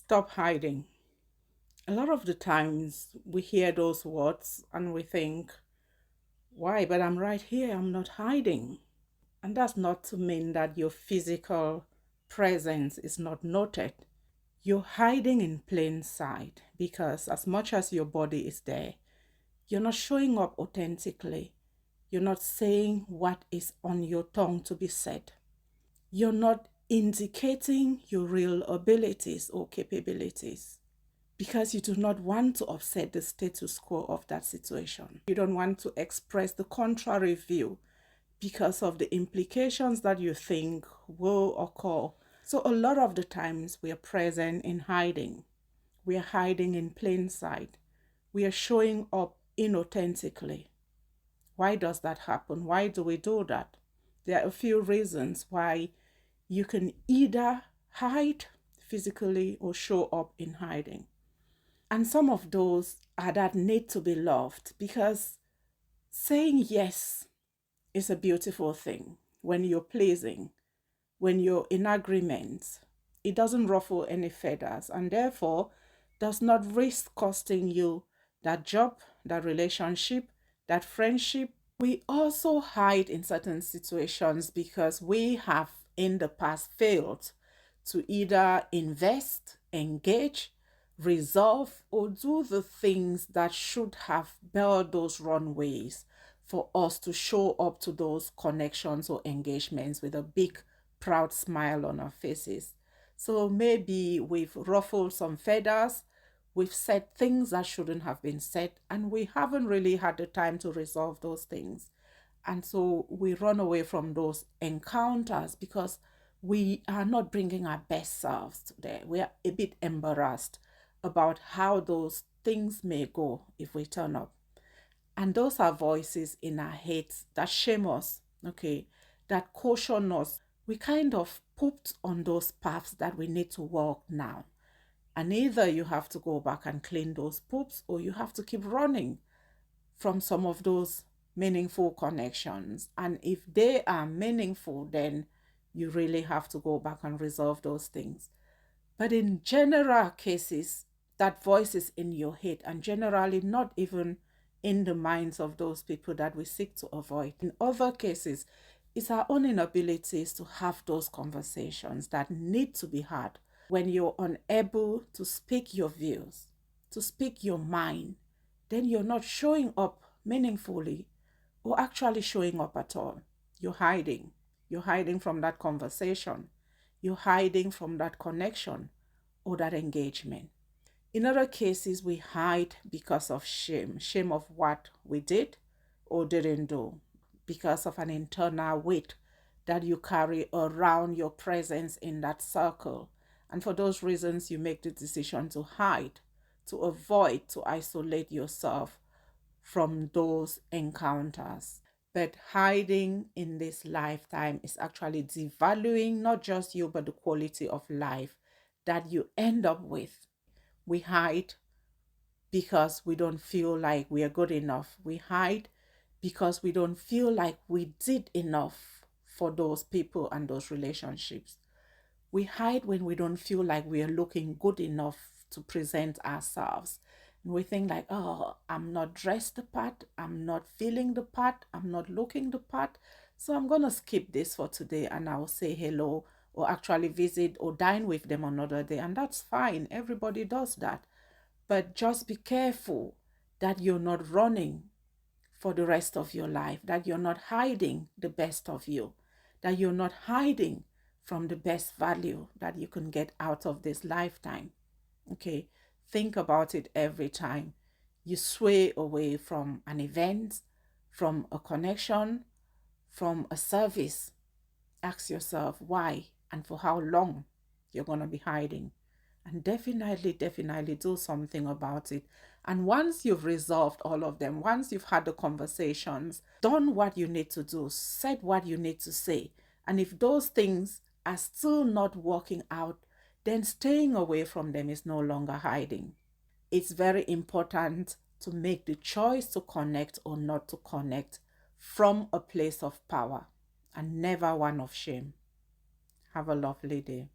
Stop hiding. A lot of the times we hear those words and we think, why? But I'm right here, I'm not hiding. And that's not to mean that your physical presence is not noted. You're hiding in plain sight because, as much as your body is there, you're not showing up authentically. You're not saying what is on your tongue to be said. You're not indicating your real abilities or capabilities, because you do not want to upset the status quo of that situation. You don't want to express the contrary view because of the implications that you think will occur. So, a lot of the times we are present in hiding. We are hiding in plain sight. We are showing up inauthentically. Why does that happen? Why do we do that? There are a few reasons why you can either hide physically or show up in hiding. And some of those are that need to be loved, because saying yes is a beautiful thing when you're pleasing, when you're in agreement. It doesn't ruffle any feathers and therefore does not risk costing you that job, that relationship, that friendship. We also hide in certain situations because we have in the past failed to either invest, engage, resolve, or do the things that should have built those runways for us to show up to those connections or engagements with a big, proud smile on our faces. So maybe we've ruffled some feathers, we've said things that shouldn't have been said, and we haven't really had the time to resolve those things. And so we run away from those encounters because we are not bringing our best selves there. We are a bit embarrassed about how those things may go if we turn up. And those are voices in our heads that shame us, okay, that caution us. We kind of pooped on those paths that we need to walk now. And either you have to go back and clean those poops, or you have to keep running from some of those meaningful connections. And if they are meaningful, then you really have to go back and resolve those things. But in general cases, that voice is in your head and generally not even in the minds of those people that we seek to avoid. In other cases, it's our own inabilities to have those conversations that need to be had. When you're unable to speak your views, to speak your mind, then you're not showing up meaningfully or actually showing up at all. You're hiding. You're hiding from that conversation. You're hiding from that connection or that engagement. In other cases, we hide because of shame, shame of what we did or didn't do, because of an internal weight that you carry around your presence in that circle. And for those reasons, you make the decision to hide, to avoid, to isolate yourself from those encounters. But hiding in this lifetime is actually devaluing not just you, but the quality of life that you end up with. We hide because we don't feel like we are good enough. We hide because we don't feel like we did enough for those people and those relationships. We hide when we don't feel like we are looking good enough to present ourselves. And we think like, oh, I'm not dressed the part, I'm not feeling the part, I'm not looking the part. So I'm going to skip this for today and I'll say hello or actually visit or dine with them another day. And that's fine. Everybody does that. But just be careful that you're not running for the rest of your life, that you're not hiding the best of you, that you're not hiding from the best value that you can get out of this lifetime. Okay, think about it every time you sway away from an event, from a connection, from a service. Ask yourself why and for how long you're going to be hiding. And definitely do something about it. And once you've resolved all of them, once you've had the conversations, done what you need to do, said what you need to say, and if those things are still not working out, then staying away from them is no longer hiding. It's very important to make the choice to connect or not to connect from a place of power and never one of shame. Have a lovely day.